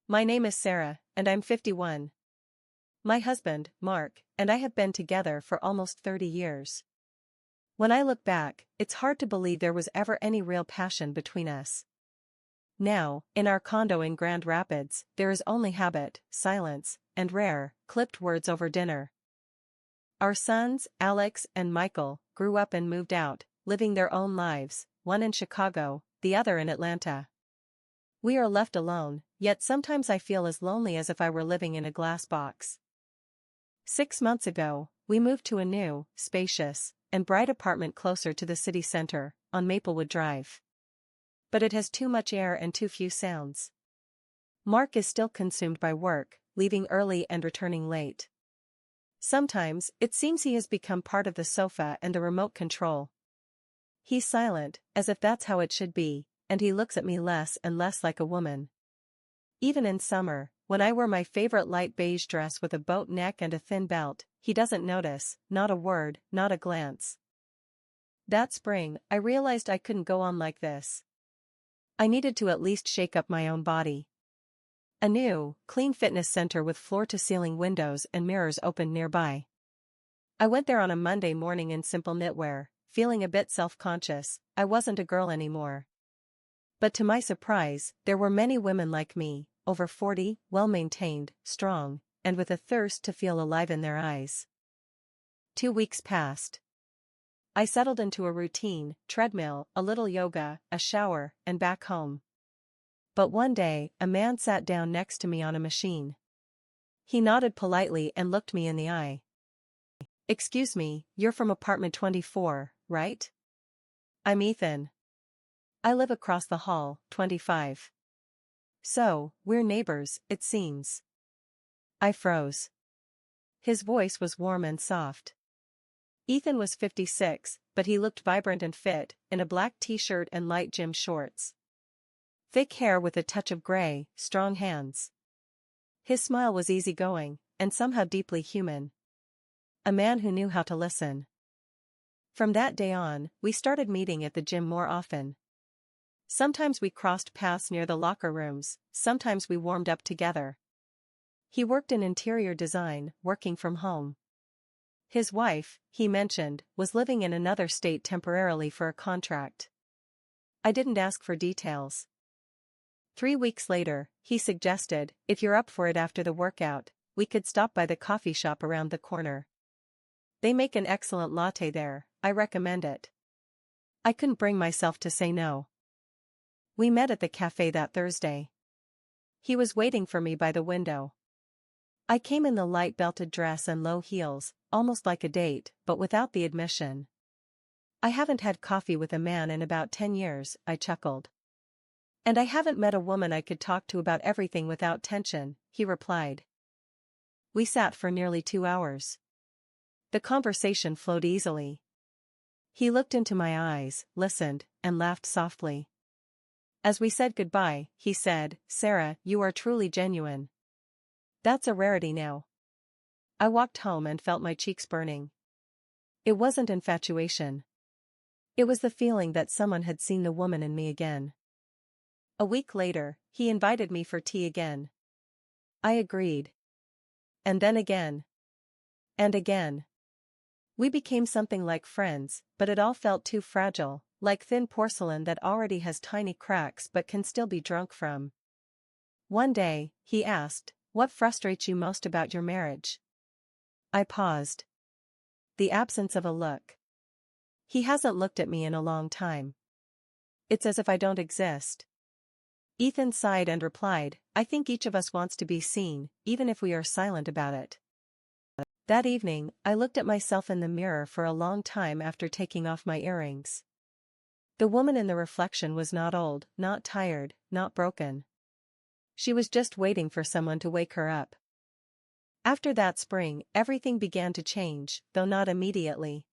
My name is Sarah, and I'm 51. My husband, Mark, and I have been together for almost 30 years. When I look back, it's hard to believe there was ever any real passion between us. Now, in our condo in Grand Rapids, there is only habit, silence, and rare, clipped words over dinner. Our sons, Alex and Michael, grew up and moved out, living their own lives, one in Chicago, the other in Atlanta. We are left alone, yet sometimes I feel as lonely as if I were living in a glass box. 6 months ago, we moved to a new, spacious, and bright apartment closer to the city center, on Maplewood Drive. But it has too much air and too few sounds. Mark is still consumed by work, leaving early and returning late. Sometimes, it seems he has become part of the sofa and the remote control. He's silent, as if that's how it should be, and he looks at me less and less like a woman. Even in summer, when I wear my favorite light beige dress with a boat neck and a thin belt, he doesn't notice, not a word, not a glance. That spring, I realized I couldn't go on like this. I needed to at least shake up my own body. A new, clean fitness center with floor-to-ceiling windows and mirrors opened nearby. I went there on a Monday morning in simple knitwear, feeling a bit self-conscious. I wasn't a girl anymore. But to my surprise, there were many women like me, over 40, well-maintained, strong, and with a thirst to feel alive in their eyes. 2 weeks passed. I settled into a routine, treadmill, a little yoga, a shower, and back home. But one day, a man sat down next to me on a machine. He nodded politely and looked me in the eye. "Excuse me, you're from apartment 24, right?" "I'm Ethan. I live across the hall, 25. "So, we're neighbors, it seems." I froze. His voice was warm and soft. Ethan was 56, but he looked vibrant and fit, in a black t-shirt and light gym shorts. Thick hair with a touch of gray, strong hands. His smile was easygoing, and somehow deeply human. A man who knew how to listen. From that day on, we started meeting at the gym more often. Sometimes we crossed paths near the locker rooms, sometimes we warmed up together. He worked in interior design, working from home. His wife, he mentioned, was living in another state temporarily for a contract. I didn't ask for details. 3 weeks later, he suggested, "If you're up for it after the workout, we could stop by the coffee shop around the corner. They make an excellent latte there, I recommend it." I couldn't bring myself to say no. We met at the cafe that Thursday. He was waiting for me by the window. I came in the light belted dress and low heels, almost like a date, but without the admission. "I haven't had coffee with a man in about 10 years, I chuckled. "And I haven't met a woman I could talk to about everything without tension," he replied. We sat for nearly 2 hours. The conversation flowed easily. He looked into my eyes, listened, and laughed softly. As we said goodbye, he said, "Sarah, you are truly genuine. That's a rarity now." I walked home and felt my cheeks burning. It wasn't infatuation. It was the feeling that someone had seen the woman in me again. A week later, he invited me for tea again. I agreed. And then again. And again. We became something like friends, but it all felt too fragile, like thin porcelain that already has tiny cracks but can still be drunk from. One day, he asked, "What frustrates you most about your marriage?" I paused. The absence of a look. He hasn't looked at me in a long time. It's as if I don't exist. Ethan sighed and replied, "I think each of us wants to be seen, even if we are silent about it." That evening, I looked at myself in the mirror for a long time after taking off my earrings. The woman in the reflection was not old, not tired, not broken. She was just waiting for someone to wake her up. After that spring, everything began to change, though not immediately.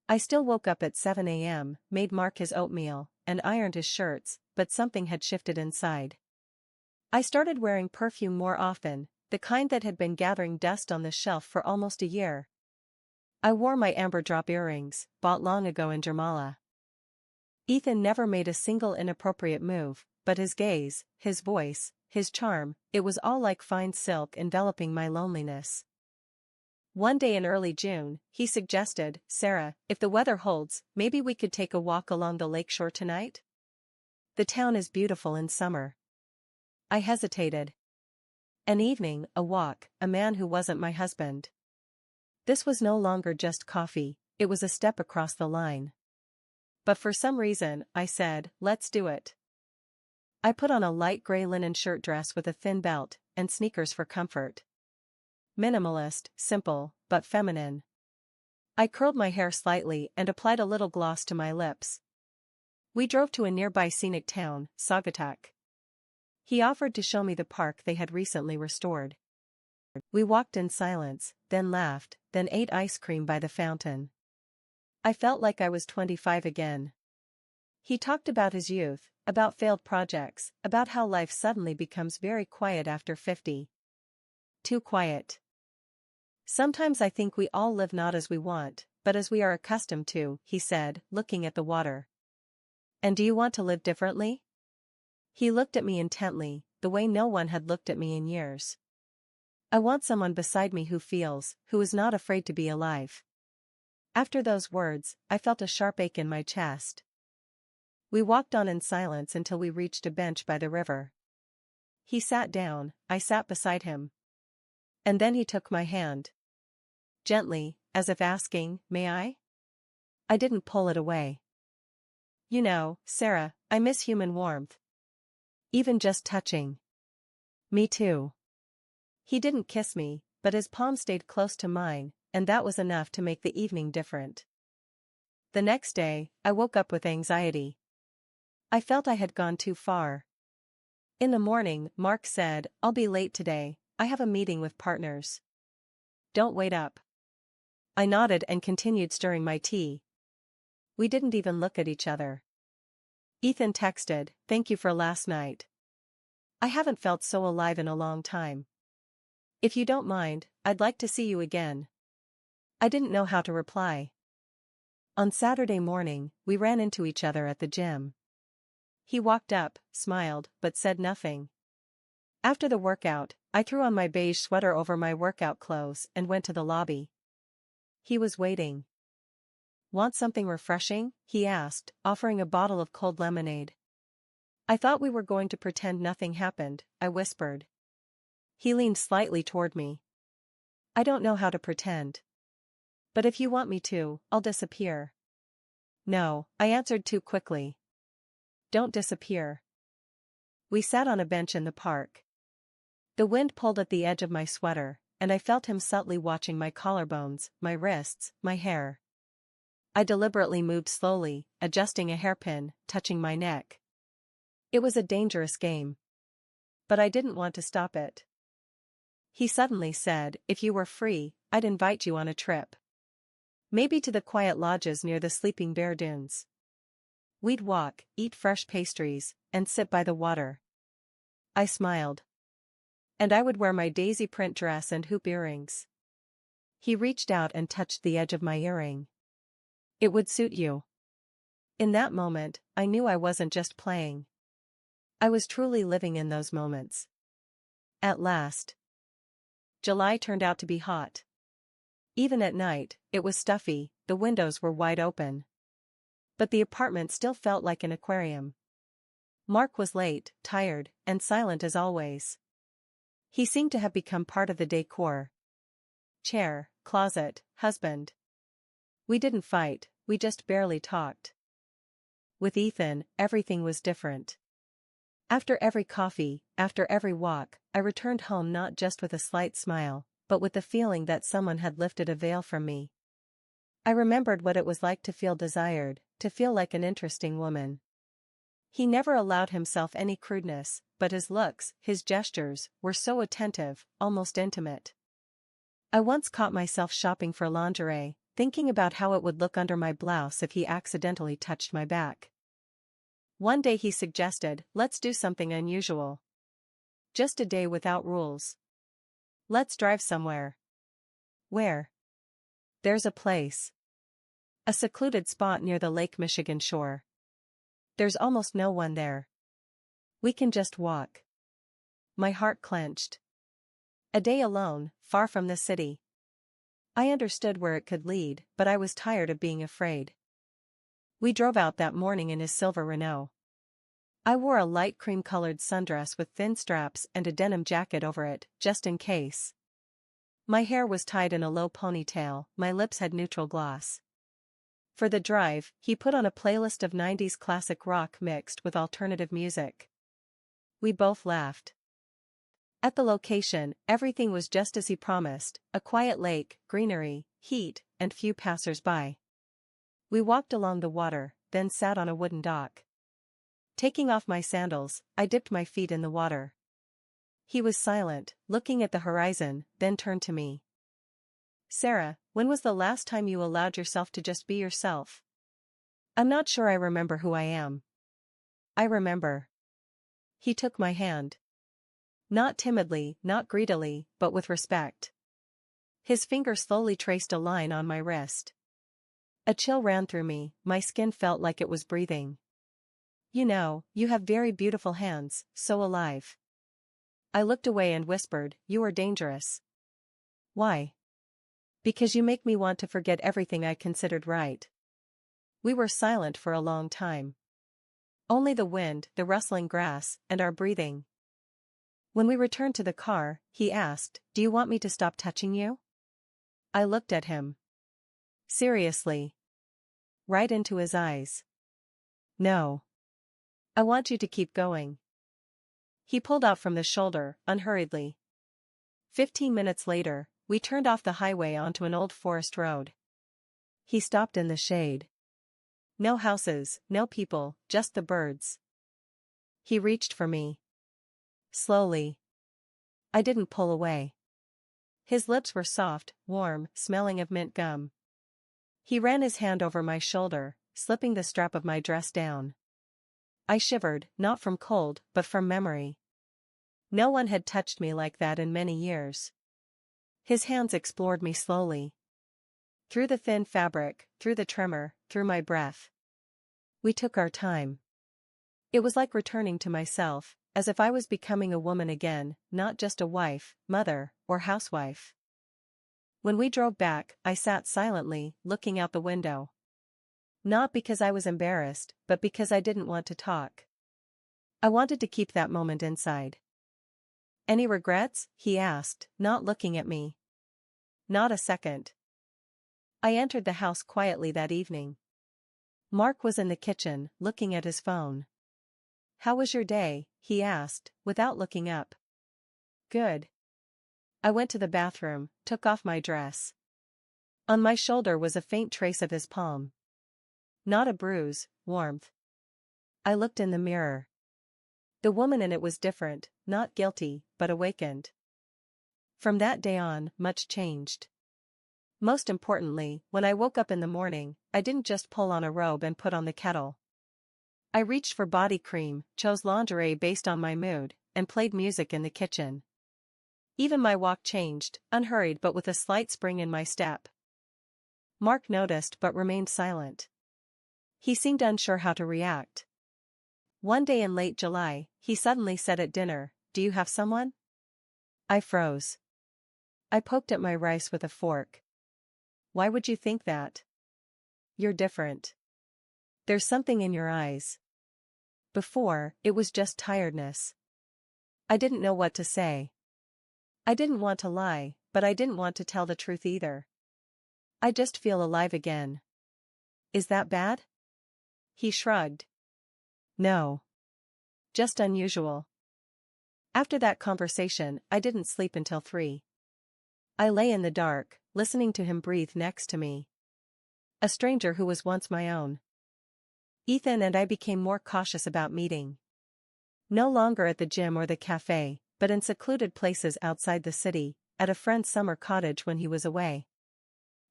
I still woke up at 7 a.m., made Mark his oatmeal, and ironed his shirts, but something had shifted inside. I started wearing perfume more often, the kind that had been gathering dust on the shelf for almost a year. I wore my amber drop earrings, bought long ago in Jermala. Ethan never made a single inappropriate move, but his gaze, his voice, his charm, it was all like fine silk enveloping my loneliness. One day in early June, he suggested, "Sarah, if the weather holds, maybe we could take a walk along the lakeshore tonight? The town is beautiful in summer." I hesitated. An evening, a walk, a man who wasn't my husband. This was no longer just coffee, it was a step across the line. But for some reason, I said, "Let's do it." I put on a light gray linen shirt dress with a thin belt, and sneakers for comfort. Minimalist, simple, but feminine. I curled my hair slightly and applied a little gloss to my lips. We drove to a nearby scenic town, Saugatuck. He offered to show me the park they had recently restored. We walked in silence, then laughed, then ate ice cream by the fountain. I felt like I was 25 again. He talked about his youth, about failed projects, about how life suddenly becomes very quiet after 50. Too quiet. "Sometimes I think we all live not as we want, but as we are accustomed to," he said, looking at the water. "And do you want to live differently?" He looked at me intently, the way no one had looked at me in years. "I want someone beside me who feels, who is not afraid to be alive." After those words, I felt a sharp ache in my chest. We walked on in silence until we reached a bench by the river. He sat down, I sat beside him. And then he took my hand. Gently, as if asking, "May I?" I didn't pull it away. "You know, Sarah, I miss human warmth. Even just touching." "Me too." He didn't kiss me, but his palm stayed close to mine, and that was enough to make the evening different. The next day, I woke up with anxiety. I felt I had gone too far. In the morning, Mark said, "I'll be late today, I have a meeting with partners." "Don't wait up." I nodded and continued stirring my tea. We didn't even look at each other. Ethan texted, "Thank you for last night. I haven't felt so alive in a long time. If you don't mind, I'd like to see you again." I didn't know how to reply. On Saturday morning, we ran into each other at the gym. He walked up, smiled, but said nothing. After the workout, I threw on my beige sweater over my workout clothes and went to the lobby. He was waiting. "Want something refreshing?" he asked, offering a bottle of cold lemonade. "I thought we were going to pretend nothing happened," I whispered. He leaned slightly toward me. "I don't know how to pretend. But if you want me to, I'll disappear." "No," I answered too quickly. "Don't disappear." We sat on a bench in the park. The wind pulled at the edge of my sweater, and I felt him subtly watching my collarbones, my wrists, my hair. I deliberately moved slowly, adjusting a hairpin, touching my neck. It was a dangerous game. But I didn't want to stop it. He suddenly said, "If you were free, I'd invite you on a trip. Maybe to the quiet lodges near the Sleeping Bear Dunes. We'd walk, eat fresh pastries, and sit by the water." I smiled. "And I would wear my daisy print dress and hoop earrings." He reached out and touched the edge of my earring. "It would suit you." In that moment, I knew I wasn't just playing. I was truly living in those moments. At last. July turned out to be hot. Even at night, it was stuffy, the windows were wide open. But the apartment still felt like an aquarium. Mark was late, tired, and silent as always. He seemed to have become part of the decor. Chair, closet, husband. We didn't fight, we just barely talked. With Ethan, everything was different. After every coffee, after every walk, I returned home not just with a slight smile, but with the feeling that someone had lifted a veil from me. I remembered what it was like to feel desired, to feel like an interesting woman. He never allowed himself any crudeness, but his looks, his gestures, were so attentive, almost intimate. I once caught myself shopping for lingerie, thinking about how it would look under my blouse if he accidentally touched my back. One day he suggested, "Let's do something unusual. Just a day without rules. Let's drive somewhere." "Where?" "There's a place. A secluded spot near the Lake Michigan shore. There's almost no one there. We can just walk." my heart clenched. A day alone, far from the city. I understood where it could lead, but I was tired of being afraid. We drove out that morning in his silver Renault. I wore a light cream-colored sundress with thin straps and a denim jacket over it, just in case. My hair was tied in a low ponytail, my lips had neutral gloss. For the drive, he put on a playlist of 90s classic rock mixed with alternative music. We both laughed. At the location, everything was just as he promised, a quiet lake, greenery, heat, and few passers-by. We walked along the water, then sat on a wooden dock. Taking off my sandals, I dipped my feet in the water. He was silent, looking at the horizon, then turned to me. "Sarah, when was the last time you allowed yourself to just be yourself?" "I'm not sure I remember who I am." "I remember." He took my hand. Not timidly, not greedily, but with respect. His finger slowly traced a line on my wrist. A chill ran through me, my skin felt like it was breathing. "You know, you have very beautiful hands, so alive." I looked away and whispered, "You are dangerous." "Why?" "Because you make me want to forget everything I considered right." We were silent for a long time. Only the wind, the rustling grass, and our breathing. When we returned to the car, he asked, "Do you want me to stop touching you?" I looked at him. Seriously. Right into his eyes. "No. I want you to keep going." He pulled out from the shoulder, unhurriedly. 15 minutes later, we turned off the highway onto an old forest road. He stopped in the shade. No houses, no people, just the birds. He reached for me. Slowly. I didn't pull away. His lips were soft, warm, smelling of mint gum. He ran his hand over my shoulder, slipping the strap of my dress down. I shivered, not from cold, but from memory. No one had touched me like that in many years. His hands explored me slowly. Through the thin fabric, through the tremor, through my breath. We took our time. It was like returning to myself, as if I was becoming a woman again, not just a wife, mother, or housewife. When we drove back, I sat silently, looking out the window. Not because I was embarrassed, but because I didn't want to talk. I wanted to keep that moment inside. "Any regrets?" he asked, not looking at me. "Not a second." I entered the house quietly that evening. Mark was in the kitchen, looking at his phone. "How was your day?" he asked, without looking up. "Good." I went to the bathroom, took off my dress. On my shoulder was a faint trace of his palm. Not a bruise, warmth. I looked in the mirror. The woman in it was different, not guilty, but awakened. From that day on, much changed. Most importantly, when I woke up in the morning, I didn't just pull on a robe and put on the kettle. I reached for body cream, chose lingerie based on my mood, and played music in the kitchen. Even my walk changed, unhurried but with a slight spring in my step. Mark noticed but remained silent. He seemed unsure how to react. One day in late July, he suddenly said at dinner, "Do you have someone?" I froze. I poked at my rice with a fork. "Why would you think that?" "You're different. There's something in your eyes." Before, it was just tiredness. I didn't know what to say. I didn't want to lie, but I didn't want to tell the truth either. "I just feel alive again." "Is that bad?" He shrugged. "No. Just unusual." After that conversation, I didn't sleep until 3. I lay in the dark, listening to him breathe next to me. A stranger who was once my own. Ethan and I became more cautious about meeting. No longer at the gym or the cafe, but in secluded places outside the city, at a friend's summer cottage when he was away.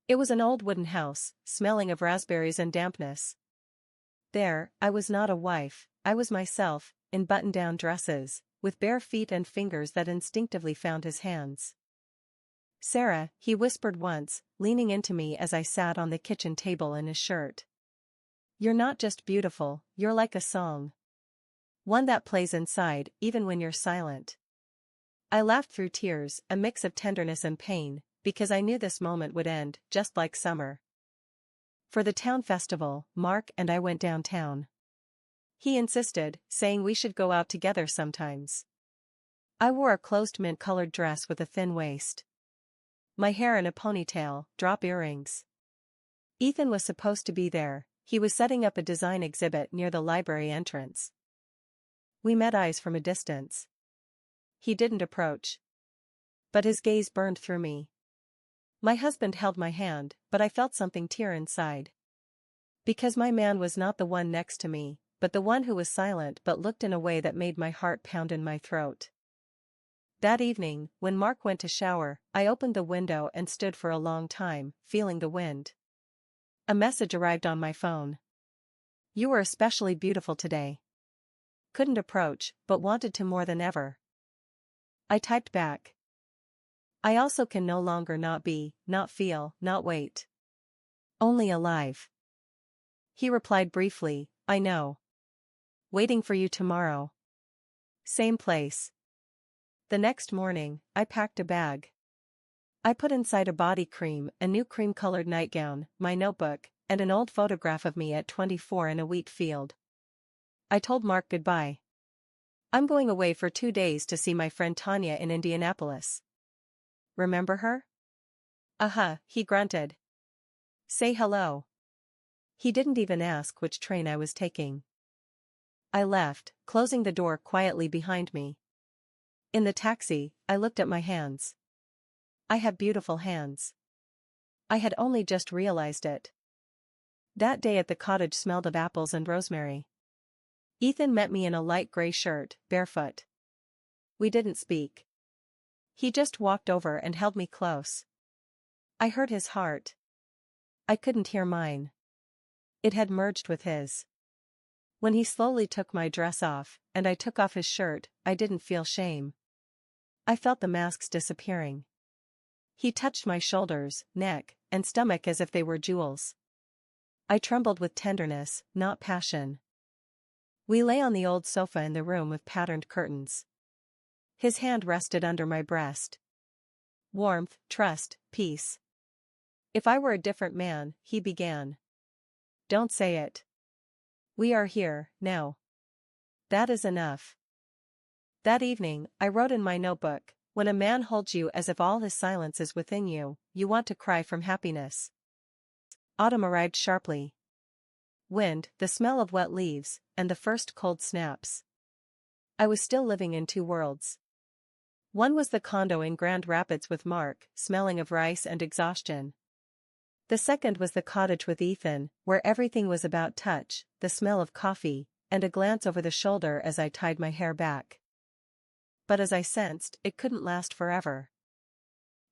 It was an old wooden house, smelling of raspberries and dampness. There, I was not a wife, I was myself, in button-down dresses, with bare feet and fingers that instinctively found his hands. "Sarah," he whispered once, leaning into me as I sat on the kitchen table in his shirt. "You're not just beautiful, you're like a song. One that plays inside, even when you're silent." I laughed through tears, a mix of tenderness and pain, because I knew this moment would end, just like summer. For the town festival, Mark and I went downtown. He insisted, saying we should go out together sometimes. I wore a closed mint-colored dress with a thin waist. My hair in a ponytail, drop earrings. Ethan was supposed to be there. He was setting up a design exhibit near the library entrance. We met eyes from a distance. He didn't approach. But his gaze burned through me. My husband held my hand, but I felt something tear inside. Because my man was not the one next to me, but the one who was silent but looked in a way that made my heart pound in my throat. That evening, when Mark went to shower, I opened the window and stood for a long time, feeling the wind. A message arrived on my phone. You were especially beautiful today. Couldn't approach, but wanted to more than ever. I typed back. I also can no longer not be, not feel, not wait. Only alive. He replied briefly, I know. Waiting for you tomorrow. Same place. The next morning, I packed a bag. I put inside a body cream, a new cream-colored nightgown, my notebook, and an old photograph of me at 24 in a wheat field. I told Mark goodbye. I'm going away for 2 days to see my friend Tanya in Indianapolis. Remember her? He grunted. Say hello. He didn't even ask which train I was taking. I left, closing the door quietly behind me. In the taxi, I looked at my hands. I have beautiful hands. I had only just realized it. That day at the cottage smelled of apples and rosemary. Ethan met me in a light gray shirt, barefoot. We didn't speak. He just walked over and held me close. I heard his heart. I couldn't hear mine. It had merged with his. When he slowly took my dress off, and I took off his shirt, I didn't feel shame. I felt the masks disappearing. He touched my shoulders, neck, and stomach as if they were jewels. I trembled with tenderness, not passion. We lay on the old sofa in the room with patterned curtains. His hand rested under my breast. Warmth, trust, peace. If I were a different man, he began. Don't say it. We are here, now. That is enough. That evening, I wrote in my notebook, when a man holds you as if all his silence is within you, you want to cry from happiness. Autumn arrived sharply. Wind, the smell of wet leaves, and the first cold snaps. I was still living in two worlds. One was the condo in Grand Rapids with Mark, smelling of rice and exhaustion. The second was the cottage with Ethan, where everything was about touch, the smell of coffee, and a glance over the shoulder as I tied my hair back. But as I sensed, it couldn't last forever.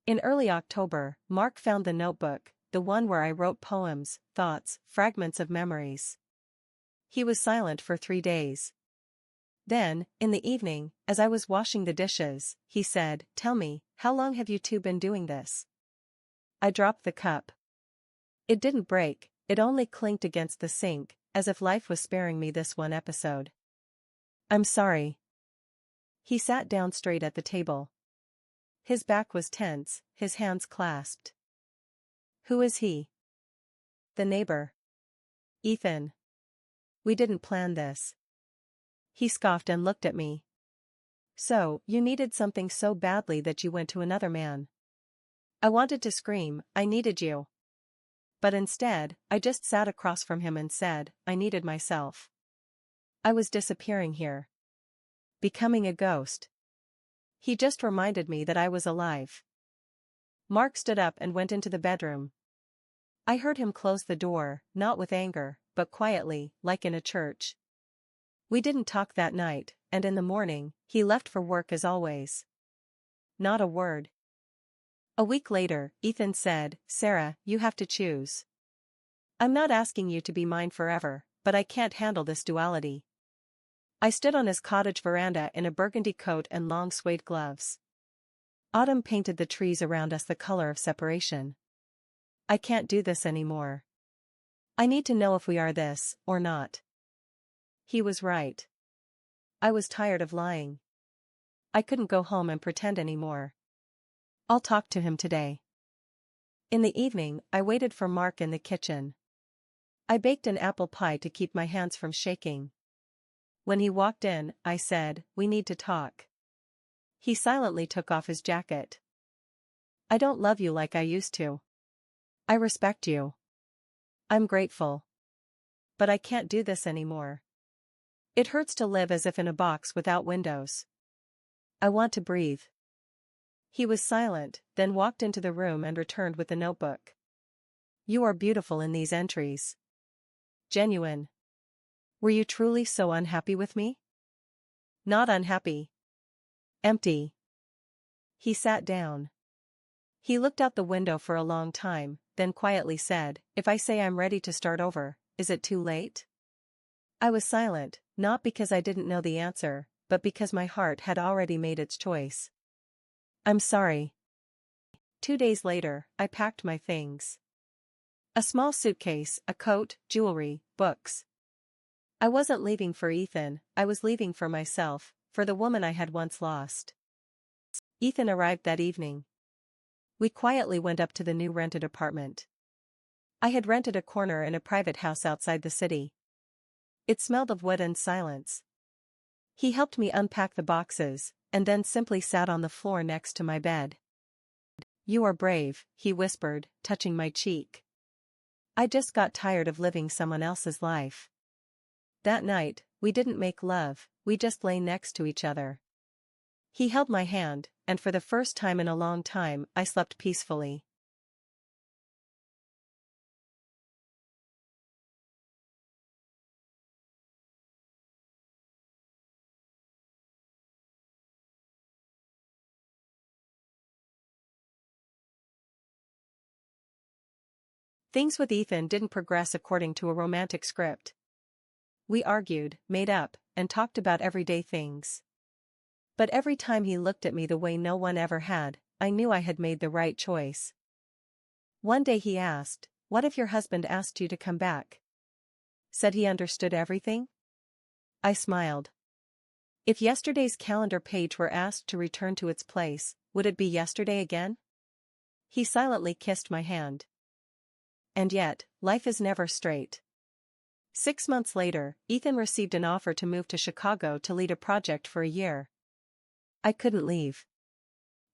In early October, Mark found the notebook, the one where I wrote poems, thoughts, fragments of memories. He was silent for 3 days. Then, in the evening, as I was washing the dishes, he said, "Tell me, how long have you two been doing this?" I dropped the cup. It didn't break, it only clinked against the sink, as if life was sparing me this one episode. "I'm sorry." He sat down straight at the table. His back was tense, his hands clasped. "Who is he?" "The neighbor. Ethan. We didn't plan this." He scoffed and looked at me. "So, you needed something so badly that you went to another man." I wanted to scream, "I needed you." But instead, I just sat across from him and said, "I needed myself. I was disappearing here. Becoming a ghost." He just reminded me that I was alive. Mark stood up and went into the bedroom. I heard him close the door, not with anger, but quietly, like in a church. We didn't talk that night, and in the morning, he left for work as always. Not a word. A week later, Ethan said, "Sarah, you have to choose. I'm not asking you to be mine forever, but I can't handle this duality." I stood on his cottage veranda in a burgundy coat and long suede gloves. Autumn painted the trees around us the color of separation. "I can't do this anymore. I need to know if we are this, or not." He was right. I was tired of lying. I couldn't go home and pretend anymore. I'll talk to him today. In the evening, I waited for Mark in the kitchen. I baked an apple pie to keep my hands from shaking. When he walked in, I said, "We need to talk." He silently took off his jacket. "I don't love you like I used to. I respect you. I'm grateful. But I can't do this anymore. It hurts to live as if in a box without windows. I want to breathe." He was silent, then walked into the room and returned with the notebook. "You are beautiful in these entries. Genuine. Were you truly so unhappy with me?" "Not unhappy. Empty." He sat down. He looked out the window for a long time, then quietly said, "If I say I'm ready to start over, is it too late?" I was silent, not because I didn't know the answer, but because my heart had already made its choice. "I'm sorry." 2 days later, I packed my things. A small suitcase, a coat, jewelry, books. I wasn't leaving for Ethan, I was leaving for myself, for the woman I had once lost. Ethan arrived that evening. We quietly went up to the new rented apartment. I had rented a corner in a private house outside the city. It smelled of wood and silence. He helped me unpack the boxes, and then simply sat on the floor next to my bed. "You are brave," he whispered, touching my cheek. "I just got tired of living someone else's life." That night, we didn't make love, we just lay next to each other. He held my hand, and for the first time in a long time, I slept peacefully. Things with Ethan didn't progress according to a romantic script. We argued, made up, and talked about everyday things. But every time he looked at me the way no one ever had, I knew I had made the right choice. One day he asked, "What if your husband asked you to come back?" Said he understood everything? I smiled. If yesterday's calendar page were asked to return to its place, would it be yesterday again? He silently kissed my hand. And yet, life is never straight. 6 months later, Ethan received an offer to move to Chicago to lead a project for a year. I couldn't leave.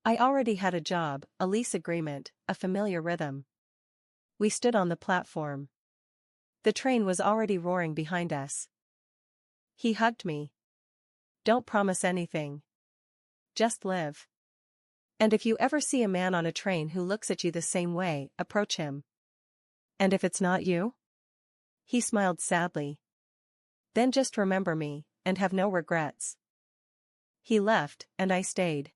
I already had a job, a lease agreement, a familiar rhythm. We stood on the platform. The train was already roaring behind us. He hugged me. "Don't promise anything. Just live. And if you ever see a man on a train who looks at you the same way, approach him. And if it's not you?" He smiled sadly. "Then just remember me, and have no regrets." He left, and I stayed.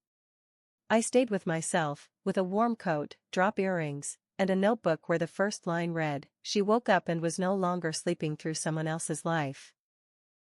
I stayed with myself, with a warm coat, drop earrings, and a notebook where the first line read, "She woke up and was no longer sleeping through someone else's life."